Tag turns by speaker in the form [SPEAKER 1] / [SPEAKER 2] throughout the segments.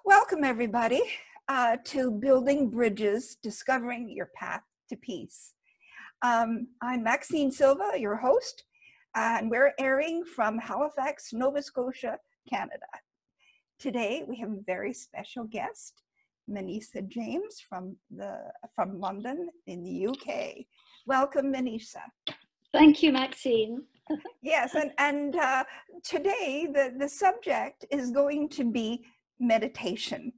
[SPEAKER 1] Welcome, everybody, to Building Bridges, Discovering Your Path to Peace. I'm Maxine Silva, your host, and we're airing from Halifax, Nova Scotia, Canada. Today, we have a very special guest, Maneesha James from London in the UK. Welcome, Maneesha.
[SPEAKER 2] Thank you, Maxine.
[SPEAKER 1] Yes, and today the subject is going to be meditation.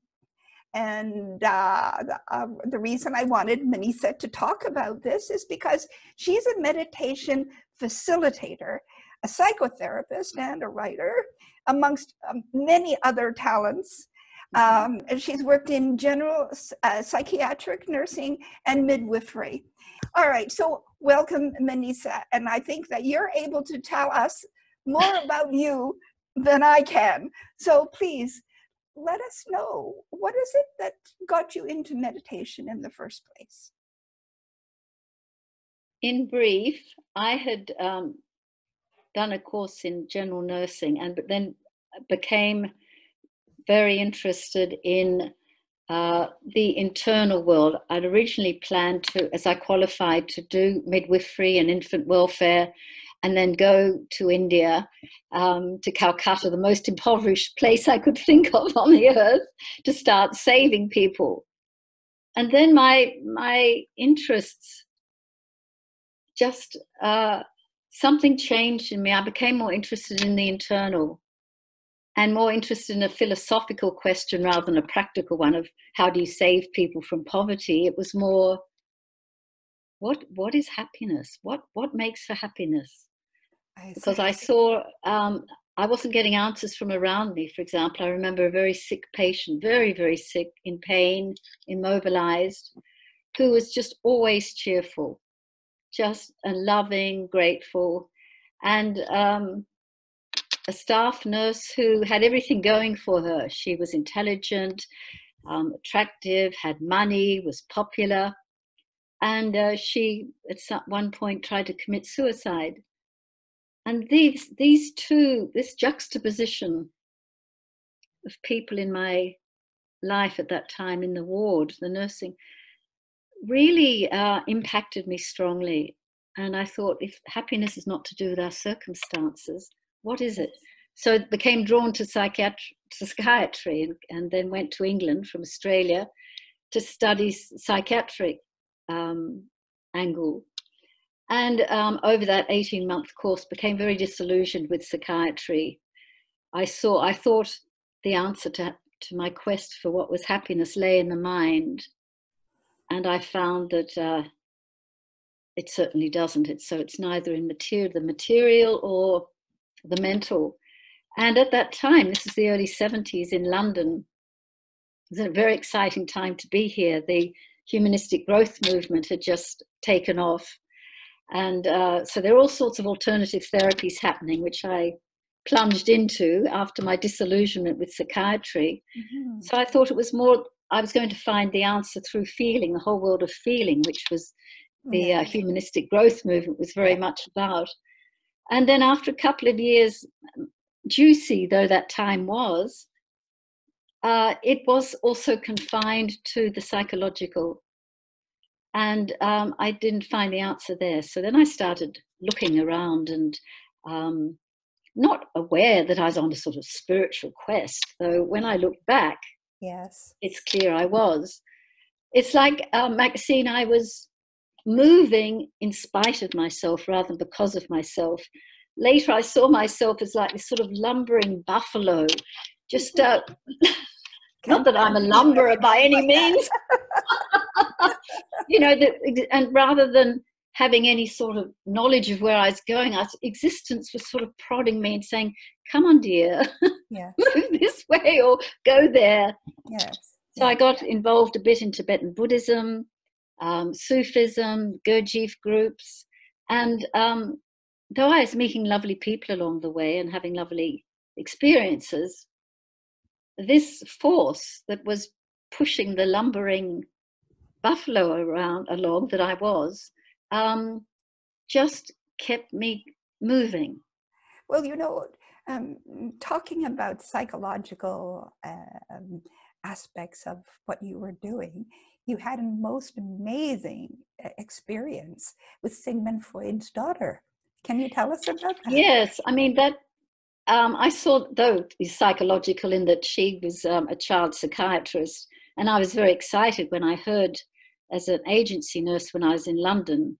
[SPEAKER 1] And the reason I wanted Maneesha to talk about this is because she's a meditation facilitator, a psychotherapist, and a writer, amongst many other talents. And she's worked in general psychiatric nursing and midwifery. All right, so welcome, Maneesha. And I think that you're able to tell us more about you than I can. So please, let us know, what is it that got you into meditation in the first place?
[SPEAKER 2] In brief, I had done a course in general nursing but then became very interested in the internal world. I'd originally planned to, as I qualified, to do midwifery and infant welfare, and then go to India, to Calcutta, the most impoverished place I could think of on the earth, to start saving people. And then my interests just, something changed in me. I became more interested in the internal and more interested in a philosophical question rather than a practical one of how do you save people from poverty. It was more, what is happiness? What makes for happiness? Because I saw, I wasn't getting answers from around me. For example, I remember a very sick patient, very, very sick, in pain, immobilized, who was just always cheerful, just a loving, grateful, and a staff nurse who had everything going for her. She was intelligent, attractive, had money, was popular, and she at one point tried to commit suicide. And this juxtaposition of people in my life at that time in the ward, the nursing, really impacted me strongly. And I thought, if happiness is not to do with our circumstances, what is it? So I became drawn to psychiatry and then went to England from Australia to study psychiatric angle. And over that 18-month course, became very disillusioned with psychiatry. I thought the answer to my quest for what was happiness lay in the mind. And I found that it certainly doesn't. It's neither in the material or the mental. And at that time, this is the early 70s in London, it was a very exciting time to be here. The humanistic growth movement had just taken off. And so there are all sorts of alternative therapies happening, which I plunged into after my disillusionment with psychiatry. Mm-hmm. So I thought it was more, I was going to find the answer through feeling, the whole world of feeling, which was the humanistic growth movement was very much about. And then after a couple of years, juicy though that time was, it was also confined to the psychological. And I didn't find the answer there. So then I started looking around and not aware that I was on a sort of spiritual quest, though when I look back,
[SPEAKER 1] yes,
[SPEAKER 2] it's clear I was. It's like, Maxine, I was moving in spite of myself rather than because of myself. Later, I saw myself as like this sort of lumbering buffalo, just not that I'm a lumberer by any means. You know, and rather than having any sort of knowledge of where I was going, existence was sort of prodding me and saying, come on, dear,
[SPEAKER 1] yes.
[SPEAKER 2] move this way or go there.
[SPEAKER 1] Yes.
[SPEAKER 2] So I got involved a bit in Tibetan Buddhism, Sufism, Gurdjieff groups. And though I was meeting lovely people along the way and having lovely experiences, this force that was pushing the lumbering buffalo along that I was, just kept me moving.
[SPEAKER 1] Well, you know, talking about psychological aspects of what you were doing, you had a most amazing experience with Sigmund Freud's daughter. Can you tell us about that?
[SPEAKER 2] Yes, I mean that I saw, though, is psychological in that she was a child psychiatrist, and I was very excited when I heard, as an agency nurse when I was in London,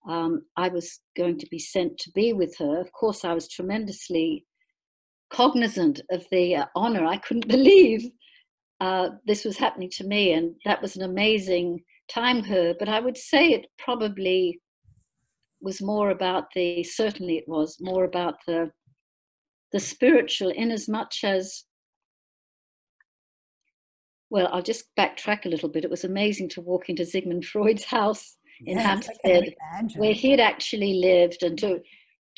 [SPEAKER 2] I was going to be sent to be with her. Of course, I was tremendously cognizant of the honor. I couldn't believe this was happening to me, and that was an amazing time for her. But I would say it probably was more about certainly it was more about the spiritual, in as much as, well, I'll just backtrack a little bit. It was amazing to walk into Sigmund Freud's house in Hampstead, where he had actually lived, and to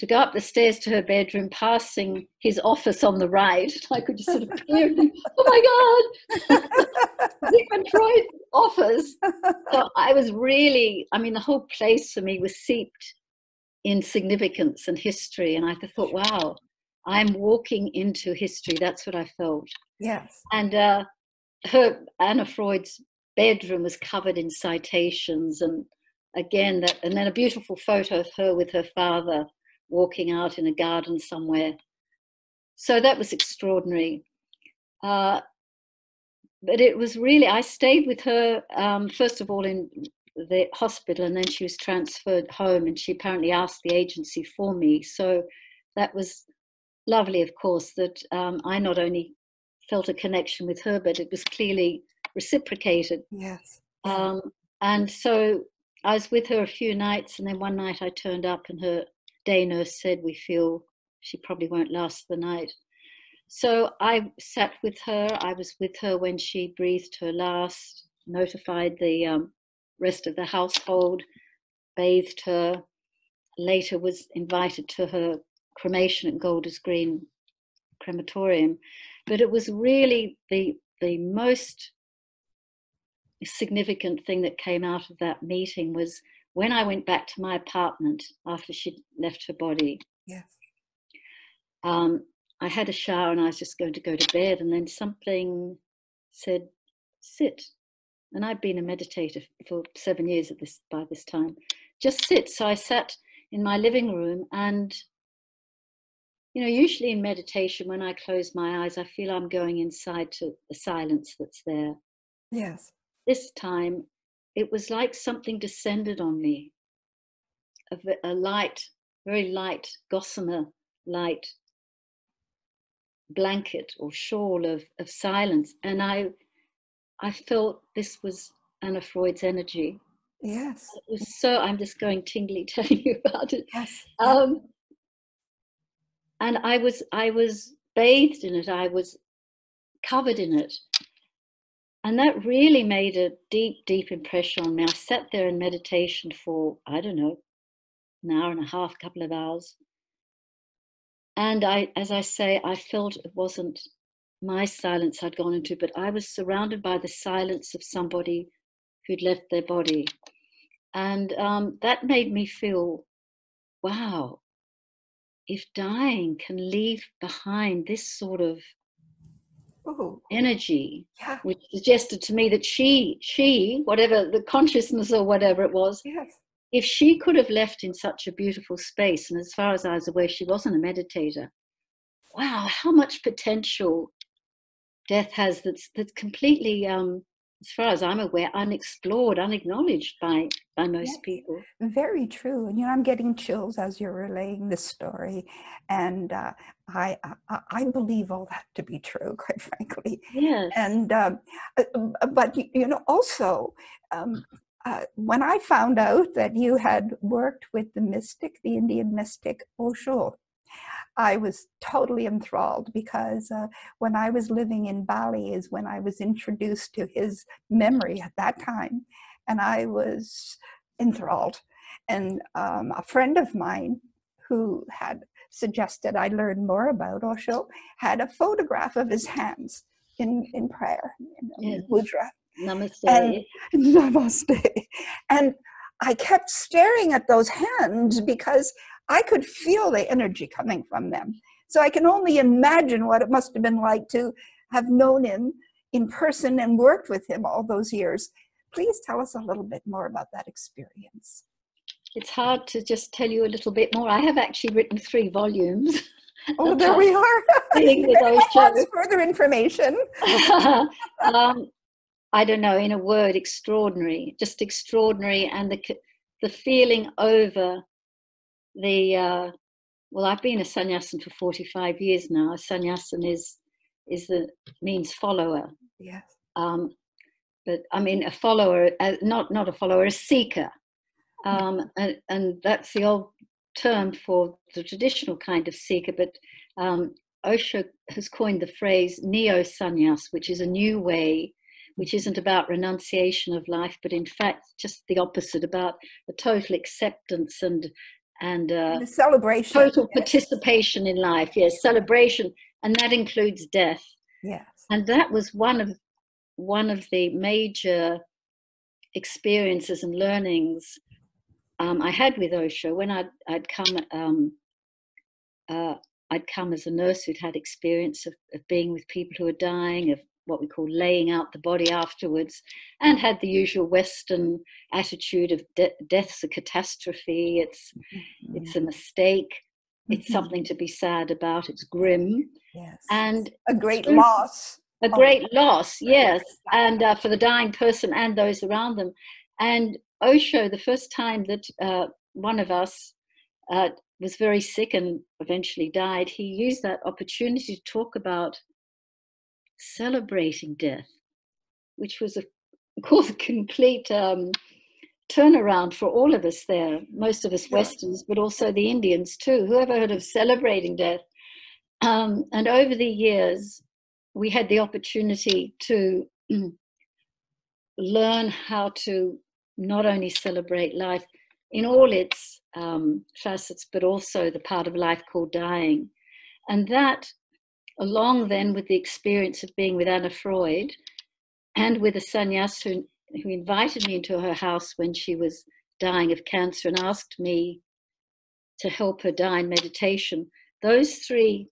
[SPEAKER 2] go up the stairs to her bedroom, passing his office on the right. I could just sort of hear and think, oh my God, Sigmund Freud's office. So I was really, I mean, the whole place for me was steeped in significance and history. And I thought, wow, I'm walking into history. That's what I felt.
[SPEAKER 1] Yes.
[SPEAKER 2] And Anna Freud's bedroom was covered in citations, and again and then a beautiful photo of her with her father walking out in a garden somewhere. So that was extraordinary. But it was really, I stayed with her first of all in the hospital, and then she was transferred home, and she apparently asked the agency for me. So that was lovely, of course, that I not only felt a connection with her, but it was clearly reciprocated.
[SPEAKER 1] Yes.
[SPEAKER 2] And so I was with her a few nights, and then one night I turned up and her day nurse said, we feel she probably won't last the night. So I sat with her. I was with her when she breathed her last, notified the rest of the household, bathed her, later was invited to her cremation at Golders Green crematorium. But it was really the most significant thing that came out of that meeting was when I went back to my apartment after she'd left her body.
[SPEAKER 1] Yes.
[SPEAKER 2] I had a shower and I was just going to go to bed, and then something said, sit. And I'd been a meditator for 7 years by this time. Just sit. So I sat in my living room, and you know, usually in meditation, when I close my eyes, I feel I'm going inside to the silence that's there.
[SPEAKER 1] Yes.
[SPEAKER 2] This time, it was like something descended on me, a light, very light, gossamer light blanket or shawl of silence. And I felt this was Anna Freud's energy.
[SPEAKER 1] Yes.
[SPEAKER 2] It was so, I'm just going tingly telling you about it.
[SPEAKER 1] Yes.
[SPEAKER 2] And I was bathed in it. I was covered in it. And that really made a deep, deep impression on me. I sat there in meditation for, I don't know, an hour and a half, couple of hours. And as I say, I felt it wasn't my silence I'd gone into, but I was surrounded by the silence of somebody who'd left their body. And that made me feel, wow, if dying can leave behind this sort of energy, which suggested to me that she, whatever the consciousness or whatever it was, if she could have left in such a beautiful space, and as far as I was aware, she wasn't a meditator, wow, how much potential death has that's completely, as far as I'm aware, unexplored, unacknowledged by most people.
[SPEAKER 1] Very true. And, you know, I'm getting chills as you're relaying this story. And I believe all that to be true, quite frankly.
[SPEAKER 2] Yes.
[SPEAKER 1] And, but, you know, also, when I found out that you had worked with the Indian mystic Osho, I was totally enthralled, because when I was living in Bali is when I was introduced to his memory at that time, and I was enthralled. And a friend of mine who had suggested I learn more about Osho had a photograph of his hands in prayer, in mudra.
[SPEAKER 2] Namaste.
[SPEAKER 1] And, namaste. And I kept staring at those hands because I could feel the energy coming from them. So I can only imagine what it must have been like to have known him in person and worked with him all those years. Please tell us a little bit more about that experience.
[SPEAKER 2] It's hard to just tell you a little bit more. I have actually written 3 volumes.
[SPEAKER 1] Oh, there we are.
[SPEAKER 2] With Osho.
[SPEAKER 1] Further information.
[SPEAKER 2] I don't know, in a word, extraordinary, just extraordinary. And the feeling over the, well, I've been a sannyasin for 45 years now. A sannyasin means follower.
[SPEAKER 1] Yes.
[SPEAKER 2] But I mean, a follower, not a follower, a seeker. And that's the old term for the traditional kind of seeker. But Osho has coined the phrase neo-sannyas, which is a new way, which isn't about renunciation of life, but in fact, just the opposite, about a total acceptance and
[SPEAKER 1] the celebration,
[SPEAKER 2] total participation in life. Yes, celebration, and that includes death.
[SPEAKER 1] Yes. And
[SPEAKER 2] that was one of the major experiences and learnings I had with Osho when I'd come as a nurse who'd had experience of being with people who were dying, of what we call laying out the body afterwards, and had the usual Western attitude of death's a catastrophe, it's a mistake, it's something to be sad about, it's grim.
[SPEAKER 1] Yes.
[SPEAKER 2] And
[SPEAKER 1] a great loss.
[SPEAKER 2] A great loss, yes, and for the dying person and those around them. And Osho, the first time that one of us was very sick and eventually died, he used that opportunity to talk about celebrating death, which was, of course, a complete turnaround for all of us there, most of us Westerns, but also the Indians too. Who ever heard of celebrating death? And over the years, we had the opportunity to learn how to not only celebrate life in all its facets, but also the part of life called dying. And that, along then with the experience of being with Anna Freud and with a sannyas who invited me into her house when she was dying of cancer and asked me to help her die in meditation, those 3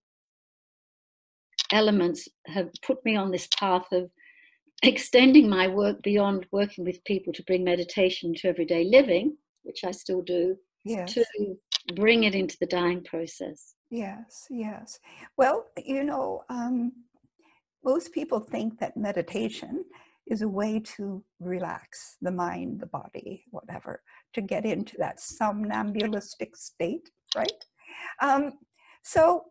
[SPEAKER 2] elements have put me on this path of extending my work beyond working with people to bring meditation to everyday living, which I still do,
[SPEAKER 1] yes,
[SPEAKER 2] to bring it into the dying process.
[SPEAKER 1] Yes, yes. Well, you know, most people think that meditation is a way to relax the mind, the body, whatever, to get into that somnambulistic state, right? So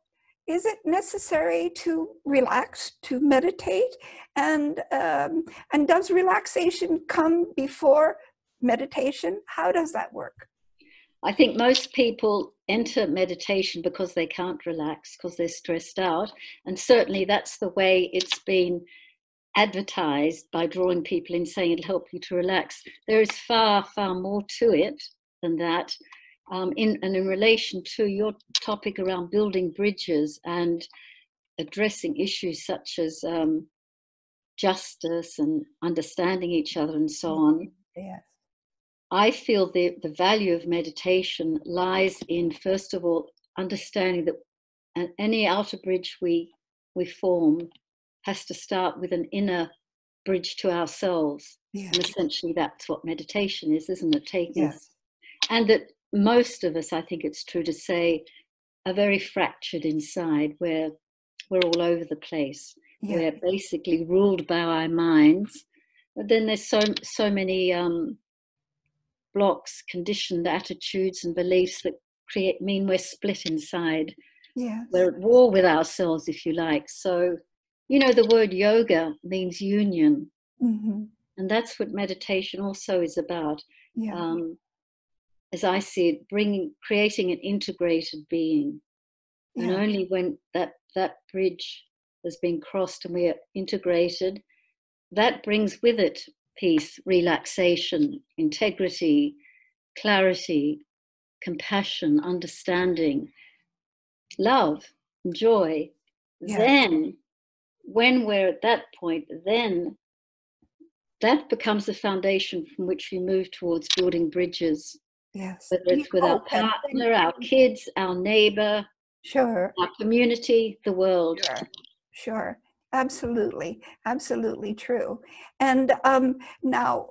[SPEAKER 1] is it necessary to relax, to meditate? And does relaxation come before meditation? How does that work?
[SPEAKER 2] I think most people enter meditation because they can't relax, because they're stressed out. And certainly that's the way it's been advertised, by drawing people in, saying it'll help you to relax. There is far, far more to it than that. In relation to your topic around building bridges and addressing issues such as justice and understanding each other and so on,
[SPEAKER 1] yes,
[SPEAKER 2] I feel the value of meditation lies in, first of all, understanding that any outer bridge we form has to start with an inner bridge to ourselves. Yes. And essentially that's what meditation is, isn't it? Taking us. And that most of us, I think it's true to say, are very fractured inside, where we're all over the place. We're basically ruled by our minds. But then there's so many blocks, conditioned attitudes and beliefs that mean we're split inside.
[SPEAKER 1] Yes.
[SPEAKER 2] We're at war with ourselves, if you like. So, you know, the word yoga means union.
[SPEAKER 1] Mm-hmm.
[SPEAKER 2] And that's what meditation also is about.
[SPEAKER 1] Yeah.
[SPEAKER 2] As I see it, creating an integrated being. And only when that bridge has been crossed and we are integrated, that brings with it peace, relaxation, integrity, clarity, compassion, understanding, love, joy. Then, when we're at that point, then that becomes the foundation from which we move towards building bridges.
[SPEAKER 1] Yes.
[SPEAKER 2] Whether it's with our partner, our kids, our neighbor,
[SPEAKER 1] Sure.
[SPEAKER 2] our community, the world.
[SPEAKER 1] Sure. Sure. Absolutely. Absolutely true. And now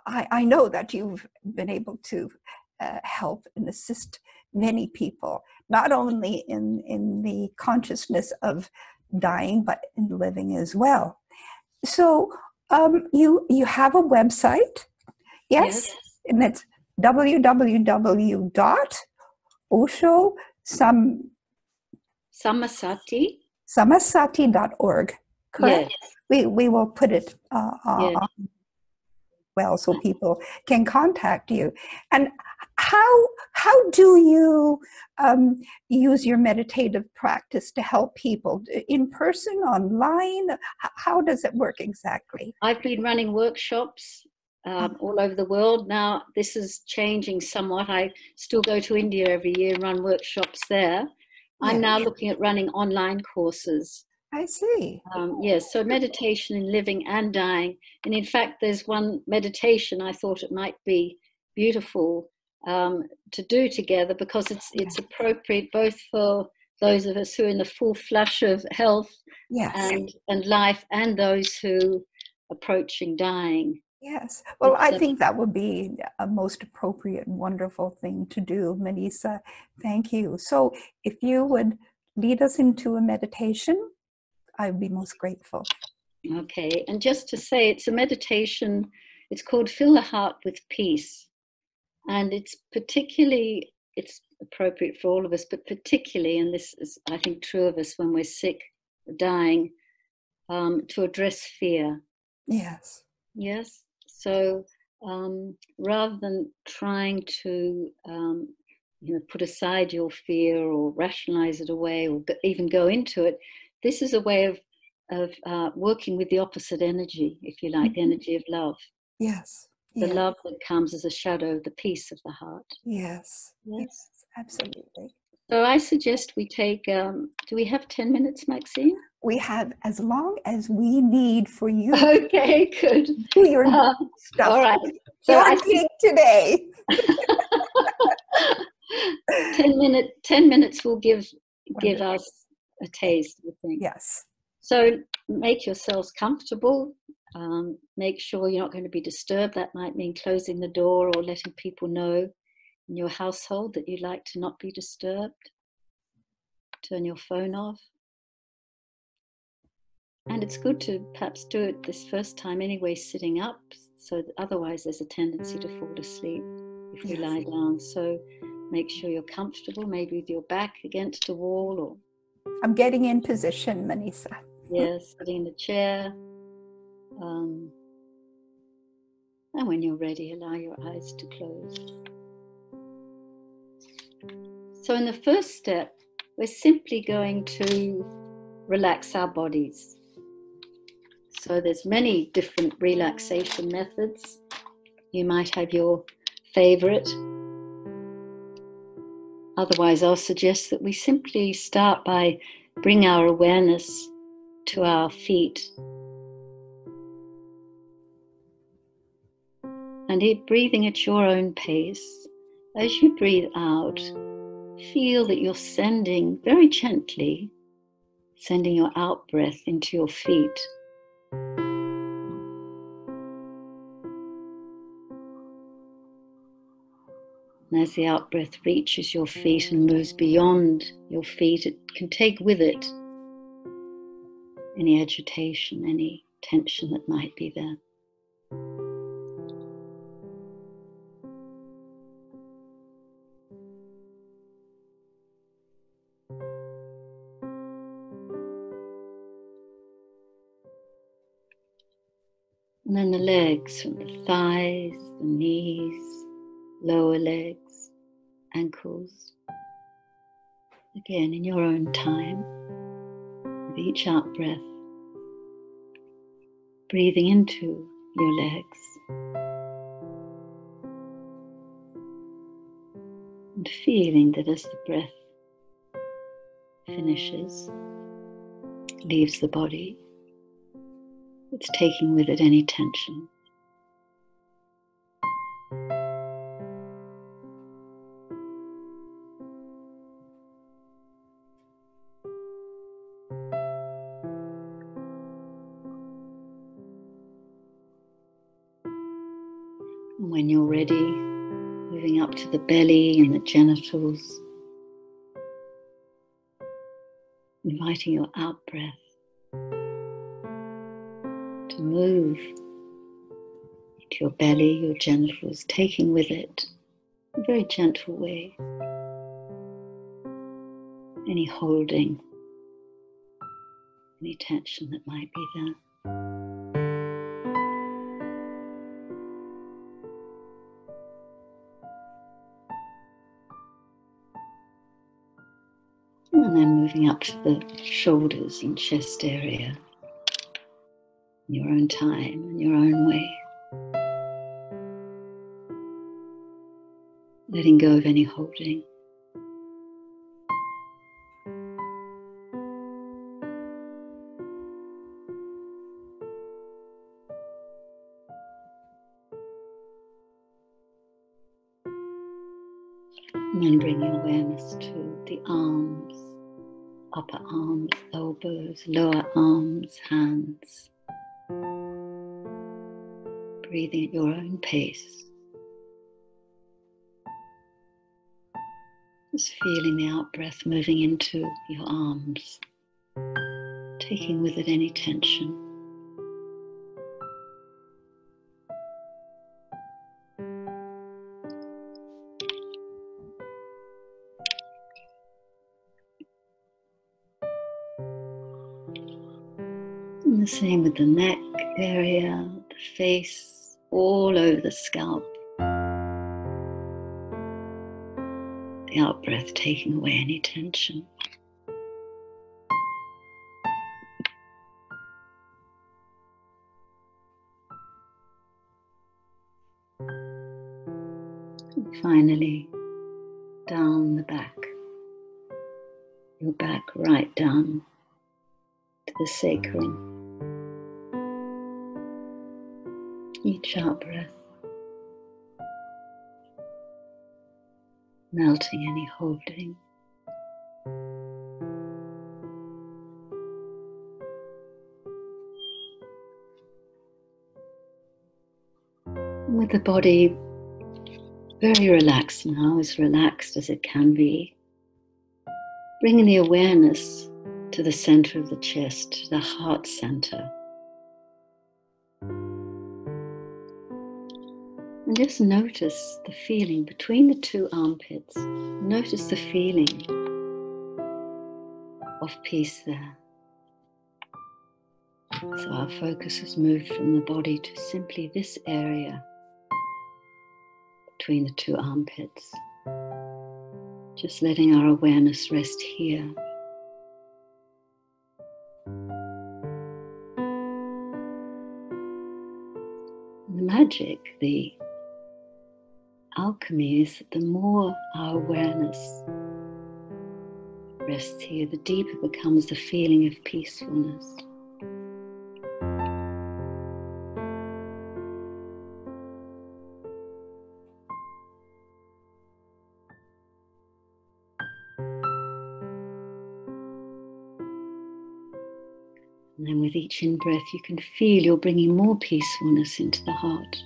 [SPEAKER 1] I know that you've been able to help and assist many people, not only in the consciousness of dying, but in living as well. So you have a website, yes?
[SPEAKER 2] Yes.
[SPEAKER 1] And it's www.osho
[SPEAKER 2] Samasati.
[SPEAKER 1] samasati.org, correct?
[SPEAKER 2] Yes.
[SPEAKER 1] We will put it
[SPEAKER 2] Yes.
[SPEAKER 1] well so people can contact you. And how do you use your meditative practice to help people? In person, online? How does it work exactly?
[SPEAKER 2] I've been running workshops all over the world. Now, this is changing somewhat. I still go to India every year and run workshops there. I'm now looking at running online courses.
[SPEAKER 1] I see.
[SPEAKER 2] Yes, so meditation in living and dying. And in fact, there's one meditation I thought it might be beautiful to do together, because it's appropriate both for those of us who are in the full flush of health and life, and those who are approaching dying.
[SPEAKER 1] Yes. Well, I think that would be a most appropriate and wonderful thing to do, Maneesha. Thank you. So if you would lead us into a meditation, I would be most grateful.
[SPEAKER 2] Okay. And just to say, it's a meditation. It's called Fill the Heart with Peace. And it's appropriate for all of us, but particularly, and this is, I think, true of us when we're sick, dying, to address fear.
[SPEAKER 1] Yes.
[SPEAKER 2] Yes. So rather than trying to put aside your fear or rationalize it away or even go into it, this is a way of working with the opposite energy, if you like, the energy of love.
[SPEAKER 1] Yes.
[SPEAKER 2] The love that comes as a shadow of the peace of the heart.
[SPEAKER 1] Yes. Yes, absolutely.
[SPEAKER 2] So I suggest we take, do we have 10 minutes, Maxine?
[SPEAKER 1] We have as long as we need for you.
[SPEAKER 2] Okay, good.
[SPEAKER 1] Do your stuff.
[SPEAKER 2] All right.
[SPEAKER 1] So your gig today.
[SPEAKER 2] 10 minutes will give us a taste, I think.
[SPEAKER 1] Yes.
[SPEAKER 2] So make yourselves comfortable. Make sure you're not going to be disturbed. That might mean closing the door or letting people know in your household that you'd like to not be disturbed. Turn your phone off. And it's good to perhaps do it this first time anyway, sitting up, so that otherwise there's a tendency to fall asleep if we lie down. So make sure you're comfortable, maybe with your back against a wall, or
[SPEAKER 1] I'm getting in position, Maneesha.
[SPEAKER 2] Yes, sitting in the chair. And when you're ready, allow your eyes to close. So in the first step, we're simply going to relax our bodies. So there's many different relaxation methods. You might have your favorite. Otherwise, I'll suggest that we simply start by bringing our awareness to our feet. And breathing at your own pace. As you breathe out, feel that you're sending very gently, sending your out breath into your feet. And as the out breath reaches your feet and moves beyond your feet, it can take with it any agitation, any tension that might be there. And then the legs, from the thighs, the knees, lower legs, ankles. Again, in your own time, with each out breath, breathing into your legs and feeling that as the breath finishes, leaves the body, it's taking with it any tension. And when you're ready, moving up to the belly and the genitals, inviting your out-breath to move into your belly, your genitals, taking with it, in a very gentle way, any holding, any tension that might be there. And then moving up to the shoulders and chest area, in your own time, in your own way. Letting go of any holding. And then bringing awareness to the arms, upper arms, elbows, lower arms, hands. Breathing at your own pace. Just feeling the out-breath moving into your arms, taking with it any tension. And the same with the neck area, the face, all over the scalp. The out-breath taking away any tension. And finally, down the back. Your back right down to the sacrum. Each out-breath, melting any holding. With the body very relaxed now, as relaxed as it can be, bringing the awareness to the center of the chest, to the heart center. And just notice the feeling between the two armpits. Notice the feeling of peace there. So our focus has moved from the body to simply this area between the two armpits. Just letting our awareness rest here. The magic, the alchemy is that the more our awareness rests here, the deeper becomes the feeling of peacefulness. And then with each in-breath, you can feel you're bringing more peacefulness into the heart.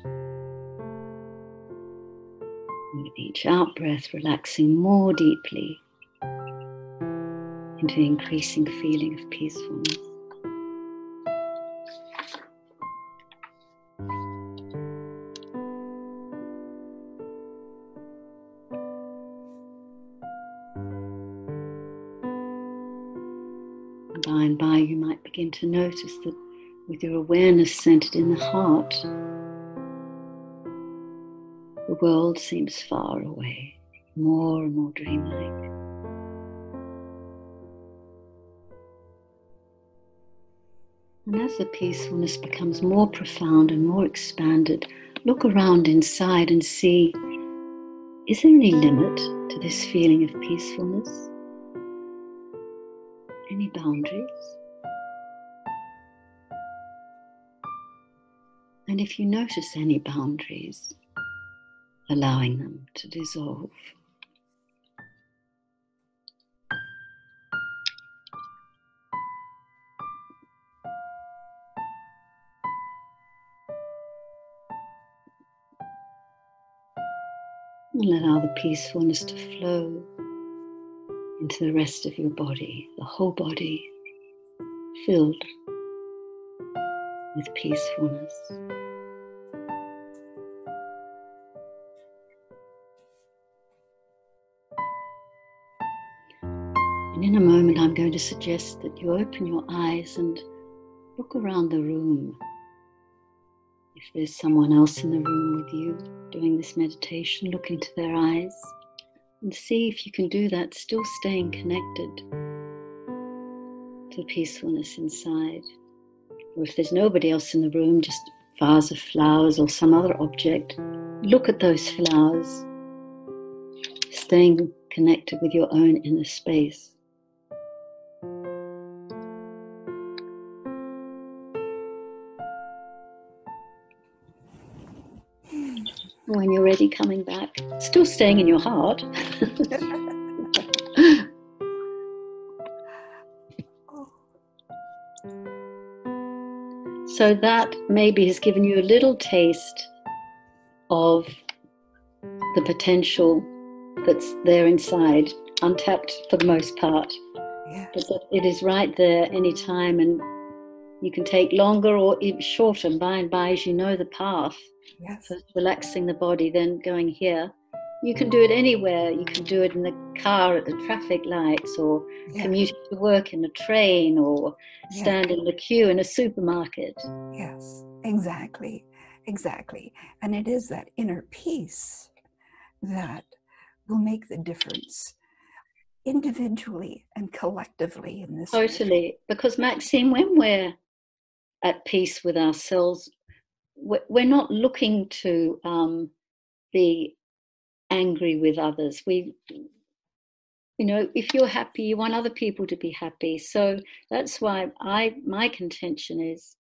[SPEAKER 2] And with each out-breath, relaxing more deeply into the increasing feeling of peacefulness. And by and by, you might begin to notice that with your awareness centered in the heart, the world seems far away, more and more dreamlike. And as the peacefulness becomes more profound and more expanded, look around inside and see, is there any limit to this feeling of peacefulness? Any boundaries? And if you notice any boundaries, allowing them to dissolve. And allow the peacefulness to flow into the rest of your body, the whole body filled with peacefulness. And in a moment, I'm going to suggest that you open your eyes and look around the room. If there's someone else in the room with you doing this meditation, look into their eyes and see if you can do that, still staying connected to the peacefulness inside. Or if there's nobody else in the room, just a vase of flowers or some other object, look at those flowers, staying connected with your own inner space. When you're ready, coming back, still staying in your heart. So that maybe has given you a little taste of the potential that's there inside, untapped for the most part.
[SPEAKER 1] Yeah.
[SPEAKER 2] But that it is right there anytime, and you can take longer or even shorter, and by as you know the path.
[SPEAKER 1] Yes.
[SPEAKER 2] First relaxing the body, then going here. You can do it anywhere. You can do it in the car at the traffic lights, or commuting to work in a train, or stand in the queue in a supermarket.
[SPEAKER 1] Yes, exactly, exactly. And it is that inner peace that will make the difference individually and collectively in this.
[SPEAKER 2] Totally. Because Maxine, when we're at peace with ourselves, we're not looking to be angry with others. If you're happy, you want other people to be happy. So that's why my contention is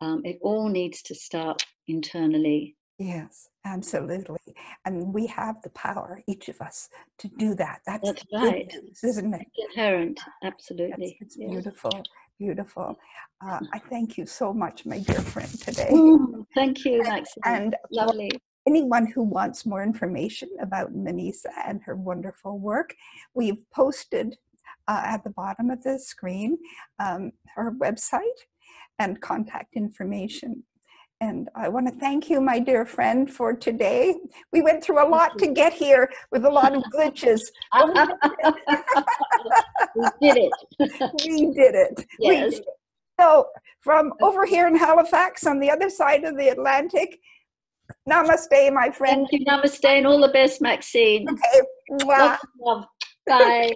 [SPEAKER 2] it all needs to start internally.
[SPEAKER 1] Yes, absolutely. And we have the power, each of us, to do that. That's
[SPEAKER 2] right,
[SPEAKER 1] good news, isn't it?
[SPEAKER 2] It's inherent, absolutely.
[SPEAKER 1] It's beautiful, beautiful. I thank you so much, my dear friend, today.
[SPEAKER 2] Thank you, Maxine.
[SPEAKER 1] And
[SPEAKER 2] lovely.
[SPEAKER 1] Anyone who wants more information about Maneesha and her wonderful work, we've posted at the bottom of the screen her website and contact information. And I want to thank you, my dear friend, for today. We went through a lot to get here with a lot of glitches.
[SPEAKER 2] We did it.
[SPEAKER 1] We did it.
[SPEAKER 2] Yes.
[SPEAKER 1] We did it. So from over here in Halifax on the other side of the Atlantic, namaste, my friend.
[SPEAKER 2] Thank you, namaste, and all the best, Maxine.
[SPEAKER 1] Okay.
[SPEAKER 2] Lots of love. Bye.